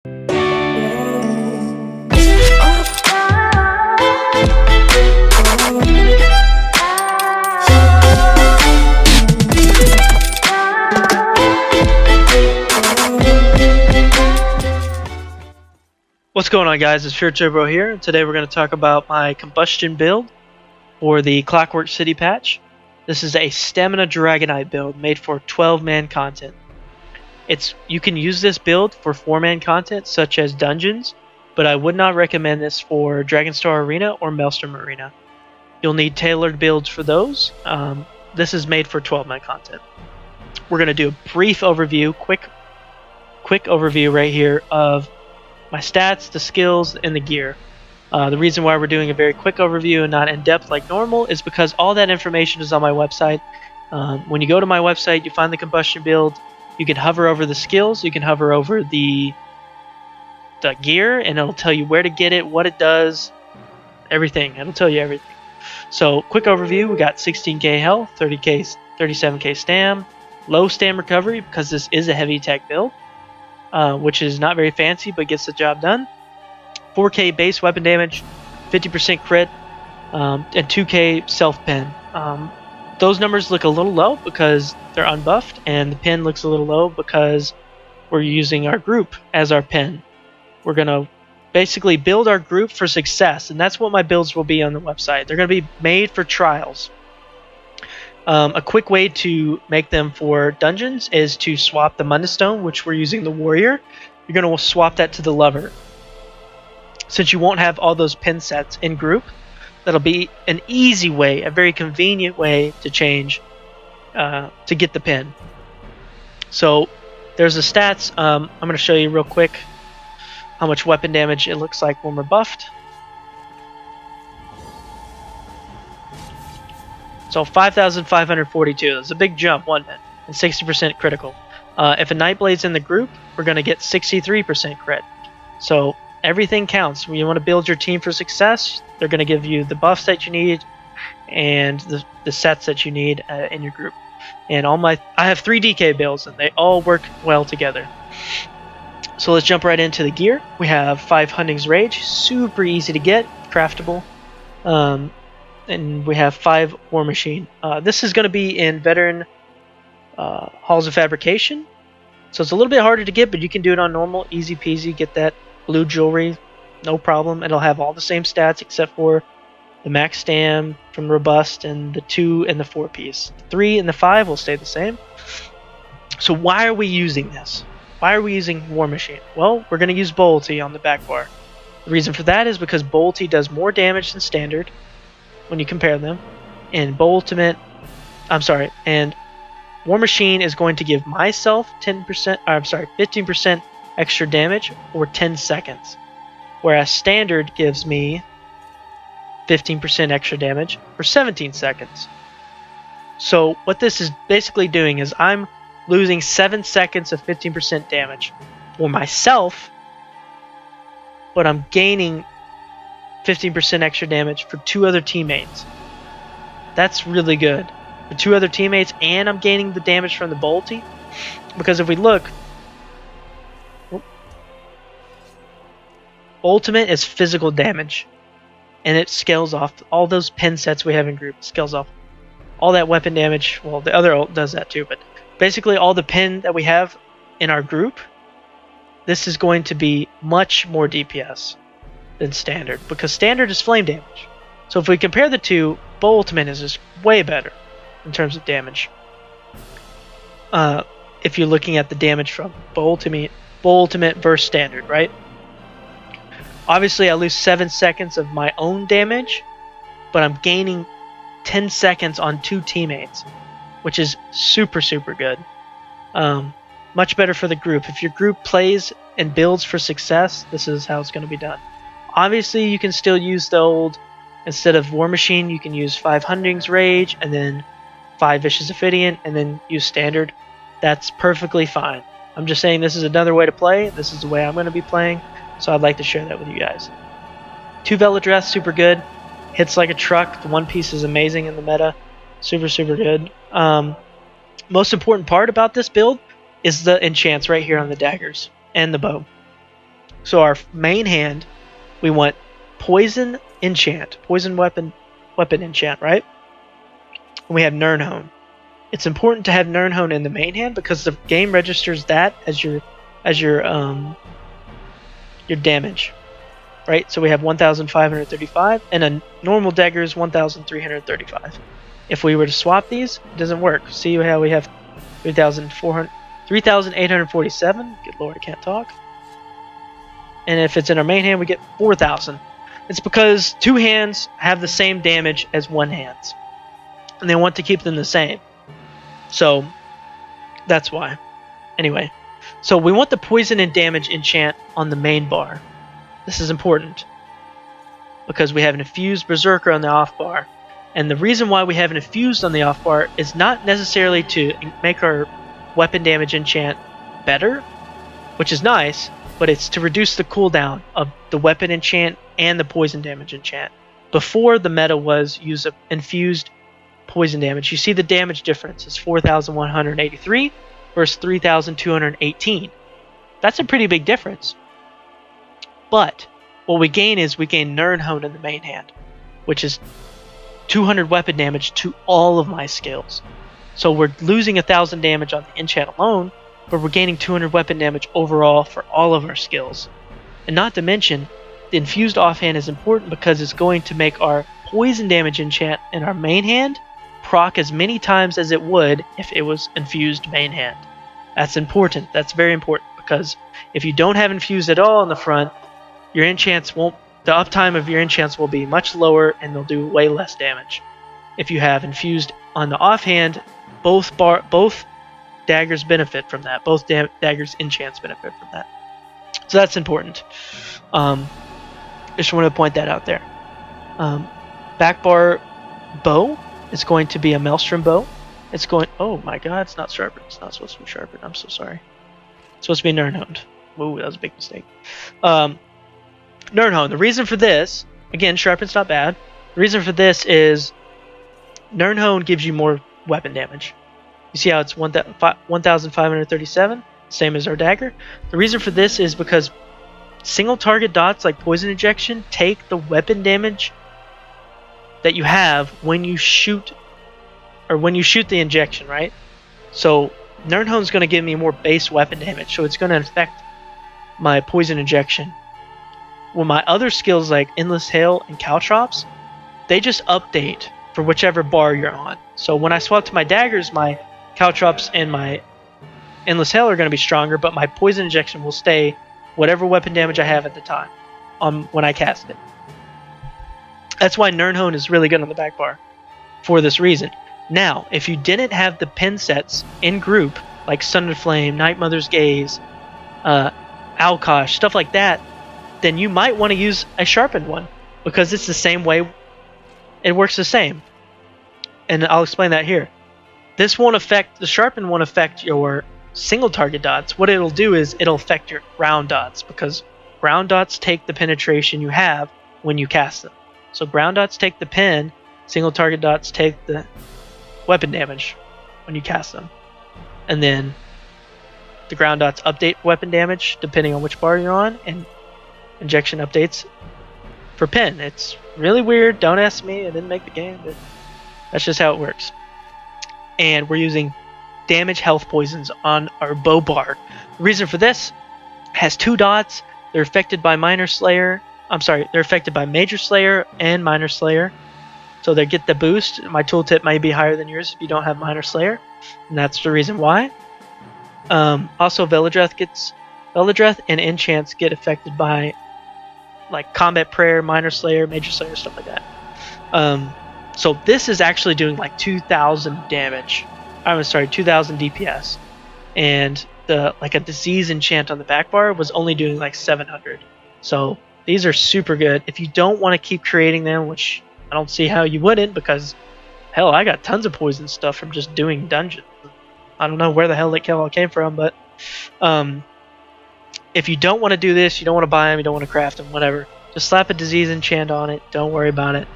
What's going on, guys? It's Pure Turbo here. Today we're going to talk about my Combustion build for the Clockwork City patch. This is a Stamina Dragonknight build made for 12-man content. You can use this build for 4-man content such as dungeons, but I would not recommend this for Dragonstar Arena or Maelstrom Arena. You'll need tailored builds for those. This is made for 12-man content. We're going to do a brief overview, quick overview right here of my stats, the skills, and the gear. The reason why we're doing a very quick overview and not in-depth like normal is because all that information is on my website. When you go to my website, you find the Combustion build. You can hover over the skills, you can hover over the gear, and it'll tell you where to get it, what it does, everything. It'll tell you everything. So, quick overview, we got 16k health, 37k stam, low stam recovery because this is a heavy attack build. Which is not very fancy but gets the job done. 4k base weapon damage, 50% crit, and 2k self pen. Those numbers look a little low because they're unbuffed, and the pen looks a little low because we're using our group as our pen. We're going to basically build our group for success, and that's what my builds will be on the website. They're going to be made for trials. A quick way to make them for dungeons is to swap the Munda Stone, which we're using the Warrior. You're going to swap that to the Lover. Since you won't have all those pin sets in group, that'll be an easy way, a very convenient way to change, to get the pin. So there's the stats. I'm going to show you real quick how much weapon damage it looks like when we're buffed. So 5,542, that's a big jump, wasn't it? And 60% critical. If a Nightblade's in the group, we're going to get 63% crit. So everything counts. When you want to build your team for success, they're going to give you the buffs that you need and the sets that you need in your group. And I have 3 DK builds, and they all work well together. So let's jump right into the gear. We have 5 Hunting's Rage, super easy to get, craftable. And we have 5 War Machine. This is going to be in Veteran Halls of Fabrication. So it's a little bit harder to get, but you can do it on normal. Easy peasy. Get that blue jewelry. No problem. It'll have all the same stats except for the max stam from Robust and the 2 and the 4 piece. The 3 and the 5 will stay the same. So why are we using this? Why are we using War Machine? Well, we're going to use Bolty on the back bar. The reason for that is because Bolty does more damage than Standard when you compare them, and and War Machine is going to give myself 15% extra damage for 10 seconds, whereas Standard gives me 15% extra damage for 17 seconds. So what this is basically doing is I'm losing 7 seconds of 15% damage for myself, but I'm gaining 15% extra damage for 2 other teammates. That's really good. For 2 other teammates, and I'm gaining the damage from the Bolty. Because if we look, Ultimate is physical damage, and it scales off all those pen sets we have in group. It scales off all that weapon damage. Well, the other ult does that too, but basically all the pen that we have in our group, this is going to be much more DPS than Standard, because Standard is flame damage. So if we compare the two, Ultimate is just way better in terms of damage. If you're looking at the damage from Ultimate versus Standard, right? Obviously I lose 7 seconds of my own damage, but I'm gaining 10 seconds on 2 teammates, which is super good. Much better for the group. If your group plays and builds for success, this is how it's going to be done. Obviously, you can still use the old, instead of War Machine, you can use 5 Hunting's Rage, and then 5 Vicious Ophidian, and then use Standard. That's perfectly fine. I'm just saying this is another way to play. This is the way I'm going to be playing, so I'd like to share that with you guys. 2 Velvet Dress, super good. Hits like a truck. The 1 piece is amazing in the meta. Super good. Most important part about this build is the enchants right here on the daggers and the bow. So our main hand, we want poison enchant, poison weapon enchant, right? And we have Nirnhone. It's important to have Nirnhone in the main hand because the game registers that as your damage, right? So we have 1,535, and a normal dagger is 1,335. If we were to swap these, it doesn't work. See how we have 3,847. Good lord, I can't talk. And if it's in our main hand, we get 4,000. It's because two hands have the same damage as one hand, and they want to keep them the same. So that's why. Anyway, so we want the poison and damage enchant on the main bar. This is important because we have an infused berserker on the off bar. And the reason why we have an infused on the off bar is not necessarily to make our weapon damage enchant better, which is nice, but it's to reduce the cooldown of the weapon enchant and the poison damage enchant. Before, the meta was use of infused poison damage. You see the damage difference is 4,183 versus 3,218. That's a pretty big difference. But what we gain is we gain Nirnhone in the main hand, which is 200 weapon damage to all of my skills. So we're losing 1,000 damage on the enchant alone, but we're gaining 200 weapon damage overall for all of our skills. And not to mention, the infused offhand is important because it's going to make our poison damage enchant in our main hand proc as many times as it would if it was infused main hand. That's important. That's very important because if you don't have infused at all in the front, your enchants won't. The uptime of your enchants will be much lower and they'll do way less damage. If you have infused on the offhand, both daggers benefit from that. Both daggers enchants benefit from that. So that's important. Just want to point that out there. Back bar bow is going to be a Maelstrom bow. It's going. Oh my God! It's not sharpened. It's not supposed to be sharpened. I'm so sorry. It's supposed to be Nirnhone. Whoa, that was a big mistake. Nirnhone. The reason for this, again, sharpen's not bad. The reason for this is Nirnhone gives you more weapon damage. You see how it's 1,537, same as our dagger. The reason for this is because single target dots like poison injection take the weapon damage that you have when you shoot, or when you shoot the injection, right? So Nirnhone's going to give me more base weapon damage, so it's going to affect my poison injection. Well, my other skills like Endless Hail and Caltrops, they just update for whichever bar you're on. So when I swap to my daggers, my Caltrops and my Endless Hail are going to be stronger, but my poison injection will stay whatever weapon damage I have at the time when I cast it. That's why Nirnhone is really good on the back bar for this reason. Now, if you didn't have the pin sets in group, like Sundered Flame, Night Mother's Gaze, Alkosh, stuff like that, then you might want to use a sharpened one because it's the same way. It works the same. And I'll explain that here. This won't affect, the sharpened won't affect your single target dots. What it'll do is it'll affect your ground dots because ground dots take the penetration you have when you cast them. So ground dots take the pen, single target dots take the weapon damage when you cast them. And then the ground dots update weapon damage depending on which bar you're on, and injection updates for pen. It's really weird. Don't ask me. I didn't make the game, but that's just how it works. And we're using damage health poisons on our bow bar. The reason for this has two dots. They're affected by Minor Slayer. I'm sorry, they're affected by Major Slayer and Minor Slayer. So they get the boost. My tooltip might be higher than yours if you don't have Minor Slayer, and that's the reason why. Also, Veladreth and enchants get affected by like Combat Prayer, Minor Slayer, Major Slayer, stuff like that. So this is actually doing like 2,000 damage. I'm sorry, 2,000 DPS, and the like a disease enchant on the back bar was only doing like 700. So these are super good. If you don't want to keep creating them, which I don't see how you wouldn't, because hell, I got tons of poison stuff from just doing dungeons. I don't know where the hell it all came from, but if you don't want to do this, you don't want to buy them, you don't want to craft them, whatever, just slap a disease enchant on it. Don't worry about it.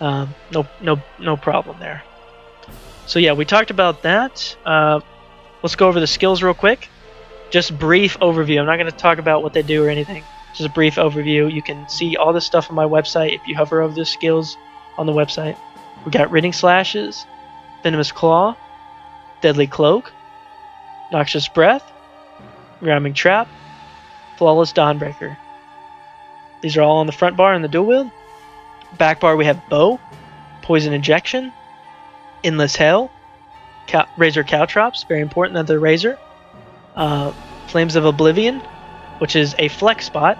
No problem there. So yeah, we talked about that. Let's go over the skills real quick. Just brief overview. I'm not going to talk about what they do or anything. Just a brief overview. You can see all this stuff on my website if you hover over the skills on the website. We got Ridding Slashes, Venomous Claw, Deadly Cloak, Noxious Breath, Ramming Trap, Flawless Dawnbreaker. These are all on the front bar in the dual wield. Back bar we have Bow, Poison Injection, Endless Hell, Razor Caltrops, very important that they're Razor, Flames of Oblivion, which is a flex spot.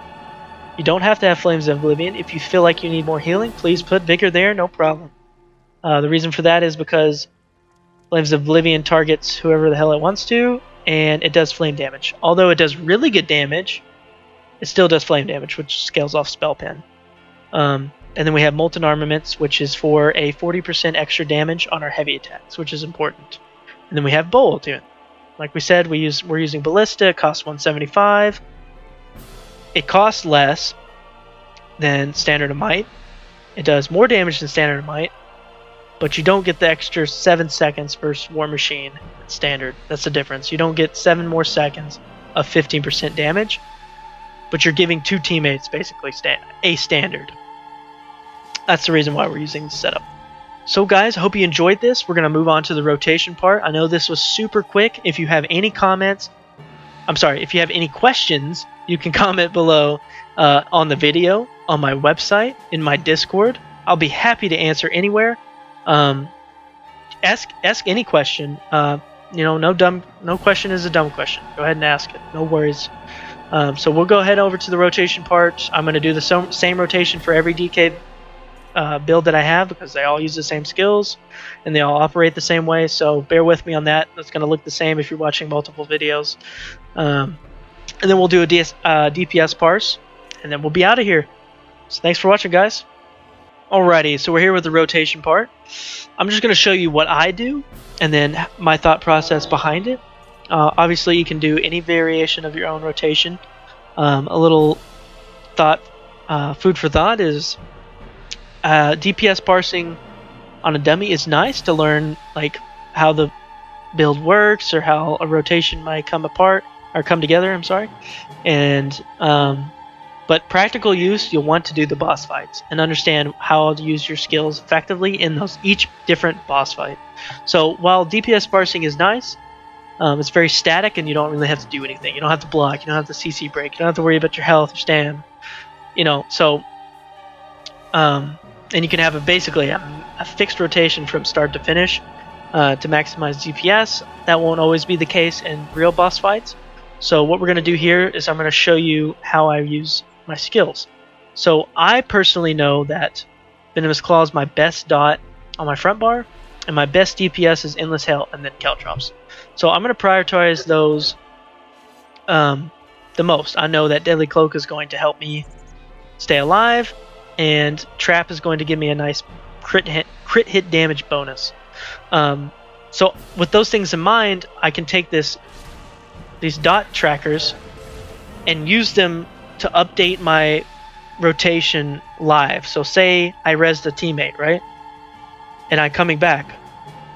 You don't have to have Flames of Oblivion. If you feel like you need more healing, please put Vigor there, no problem. The reason for that is because Flames of Oblivion targets whoever the hell it wants to, and it does flame damage. Although it does really good damage, it still does flame damage, which scales off Spell Pen. And then we have Molten Armaments, which is for a 40% extra damage on our heavy attacks, which is important. And then we have Bowl too. Like we said, we're using Ballista. It costs 175. It costs less than Standard of Might. It does more damage than Standard of Might, but you don't get the extra 7 seconds versus War Machine Standard. That's the difference. You don't get 7 more seconds of 15% damage, but you're giving 2 teammates basically a standard. That's the reason why we're using this setup. So guys, I hope you enjoyed this. We're going to move on to the rotation part. I know this was super quick. If you have any comments, if you have any questions, you can comment below on the video, on my website, in my Discord. I'll be happy to answer anywhere. Ask any question. No question is a dumb question. Go ahead and ask it. No worries. So we'll go ahead over to the rotation part. I'm going to do the same rotation for every DK build that I have because they all use the same skills and they all operate the same way. So bear with me on that. It's going to look the same if you're watching multiple videos. And then we'll do a DPS parse, and then we'll be out of here. So thanks for watching, guys. Alrighty, so we're here with the rotation part. I'm just going to show you what I do and then my thought process behind it. Obviously, you can do any variation of your own rotation. A little food for thought is DPS parsing on a dummy is nice to learn like how the build works or how a rotation might come together. And but practical use, you'll want to do the boss fights and understand how to use your skills effectively in each different boss fight. So while DPS parsing is nice, it's very static and you don't really have to do anything. You don't have to block, you don't have to CC break, you don't have to worry about your health or stam. And you can have basically a fixed rotation from start to finish to maximize DPS. That won't always be the case in real boss fights. So what we're going to do here is I'm going to show you how I use my skills. So I personally know that Venomous Claw is my best dot on my front bar, and my best DPS is Endless Hell and then Caltrops. So I'm going to prioritize those the most. I know that Deadly Cloak is going to help me stay alive, and Trap is going to give me a nice crit hit damage bonus. So with those things in mind, I can take these dot trackers and use them to update my rotation live. So say I rezzed a teammate, right? And I'm coming back.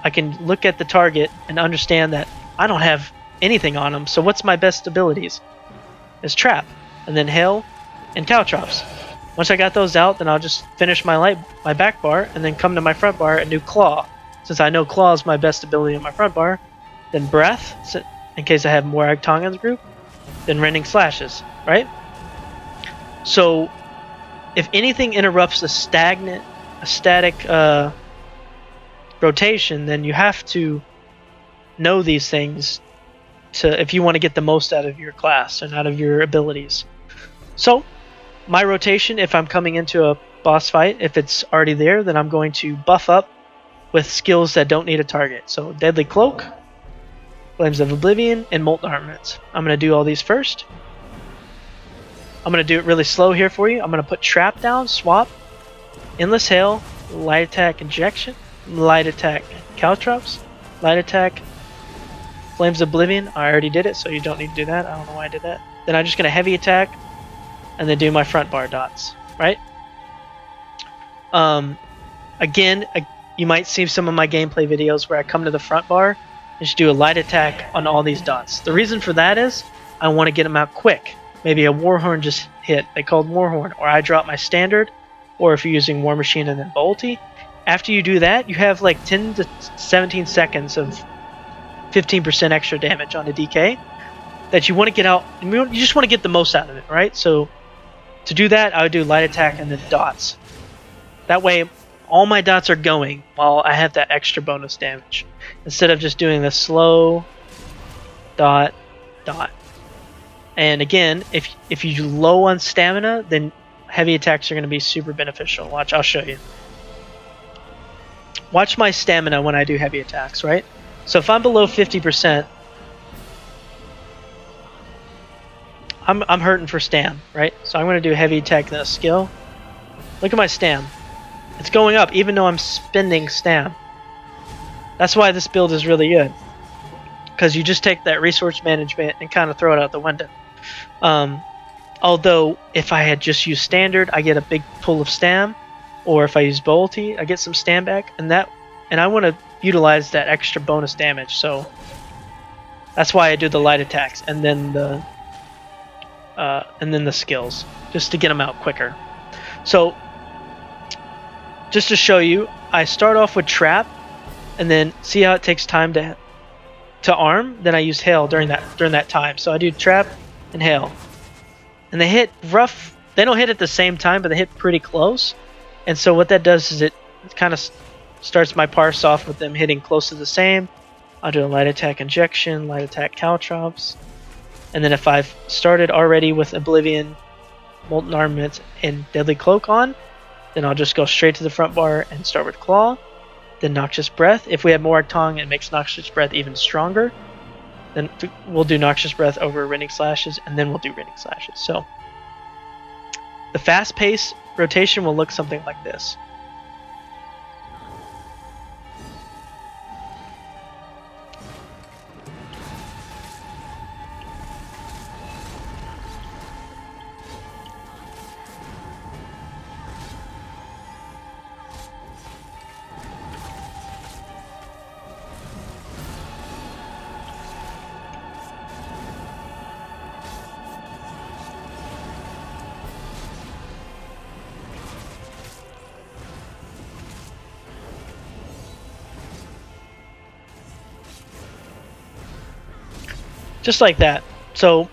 I can look at the target and understand that I don't have anything on them. So what's my best abilities? It's Trap, and then Hail, and Caltrops. Once I got those out, then I'll just finish my back bar, and then come to my front bar and do Claw. Since I know Claw is my best ability on my front bar, then Breath, in case I have more Tonga in the group, then Rending Slashes, right? So if anything interrupts a static rotation, then you have to know these things if you want to get the most out of your class and out of your abilities. So my rotation, if I'm coming into a boss fight, if it's already there, then I'm going to buff up with skills that don't need a target. So Deadly Cloak, Flames of Oblivion, and Molten Armaments. I'm going to do all these first. I'm going to do it really slow here for you. I'm going to put Trap down, swap, Endless Hail, Light Attack Injection, Light Attack Caltrops, Light Attack Flames of Oblivion. I already did it, so you don't need to do that. I don't know why I did that. Then I'm just going to Heavy Attack and then do my front bar dots, right? Again, you might see some of my gameplay videos where I come to the front bar and just do a light attack on all these dots. The reason for that is I want to get them out quick. maybe a Warhorn just hit, they called Warhorn, or I drop my standard, or if you're using War Machine and then Bolty. After you do that, you have like 10 to 17 seconds of 15% extra damage on a DK that you want to get out. You just want to get the most out of it, right? So to do that, I would do light attack and then dots. That way, all my dots are going while I have that extra bonus damage, instead of just doing the slow dot dot. And again, if you're low on stamina, then heavy attacks are going to be super beneficial. Watch, I'll show you. Watch my stamina when I do heavy attacks, right? So if I'm below 50%, I'm hurting for stam, right? So I'm going to do heavy attack and a skill. Look at my stam. It's going up even though I'm spending stam. That's why this build is really good, because you just take that resource management and kind of throw it out the window. Although if I had just used standard, I get a big pull of stam, or if I use Bolty, I get some stam back, and I want to utilize that extra bonus damage. So that's why I do the light attacks and then the skills, just to get them out quicker. So just to show you, I start off with trap, and then see how it takes time to arm. Then I use hail during that time. So I do trap and hail, and they hit rough. They don't hit at the same time, but they hit pretty close. And so what that does is it kind of starts my parse off with them hitting close to the same. I'll do a light attack injection, light attack caltrops, and then if I've started already with Oblivion, Molten Armament, and Deadly Cloak on, then I'll just go straight to the front bar and start with Claw, then Noxious Breath. If we have Moarg Tongue, it makes Noxious Breath even stronger. Then we'll do Noxious Breath over Rending Slashes, and then we'll do Rending Slashes. So the fast-paced rotation will look something like this. Just like that. So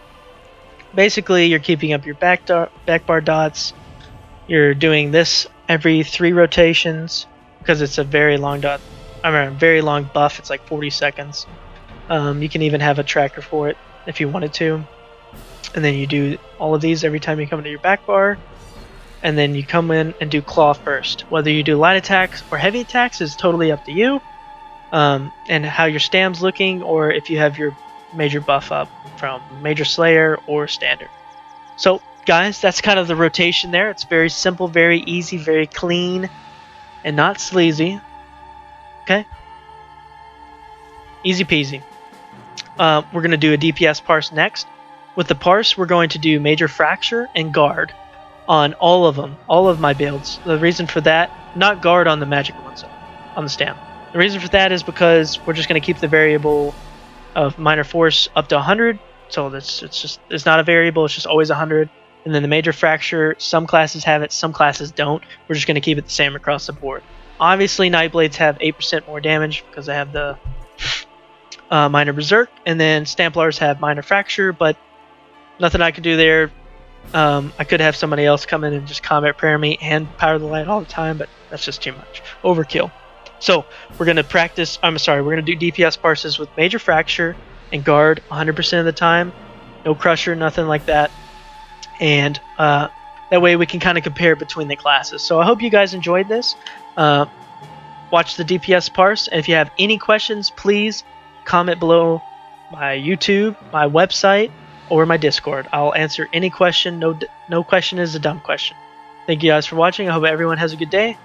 basically you're keeping up your back bar dots. You're doing this every 3 rotations because it's a very long dot. I mean, a very long buff. It's like 40 seconds. You can even have a tracker for it if you wanted to. And then you do all of these every time you come into your back bar. And then you come in and do claw first. Whether you do light attacks or heavy attacks is totally up to you. And how your stam's looking, or if you have your major buff up from Major Slayer or Standard. So guys, that's kind of the rotation there. It's very simple, very easy, very clean, and not sleazy. Okay? Easy peasy. We're going to do a DPS parse next. With the parse, we're going to do Major Fracture and Guard on all of them, all of my builds. The reason for that, not Guard on the magic ones, on the stam. The reason for that is because we're just going to keep the variable of minor force up to 100, so it's not a variable, it's just always 100. And then the Major Fracture, some classes have it, some classes don't. We're just going to keep it the same across the board. Obviously Nightblades have 8% more damage because I have the Minor Berserk, and then Stamplars have Minor Fracture, but nothing I can do there. I could have somebody else come in and just combat prayer me and Power the Light all the time, but that's just too much. Overkill. So we're going to practice, we're going to do DPS parses with Major Fracture and Guard 100% of the time. No Crusher, nothing like that. And that way we can kind of compare between the classes. So I hope you guys enjoyed this. Watch the DPS parse. And if you have any questions, please comment below my YouTube, my website, or my Discord. I'll answer any question. No question is a dumb question. Thank you guys for watching. I hope everyone has a good day.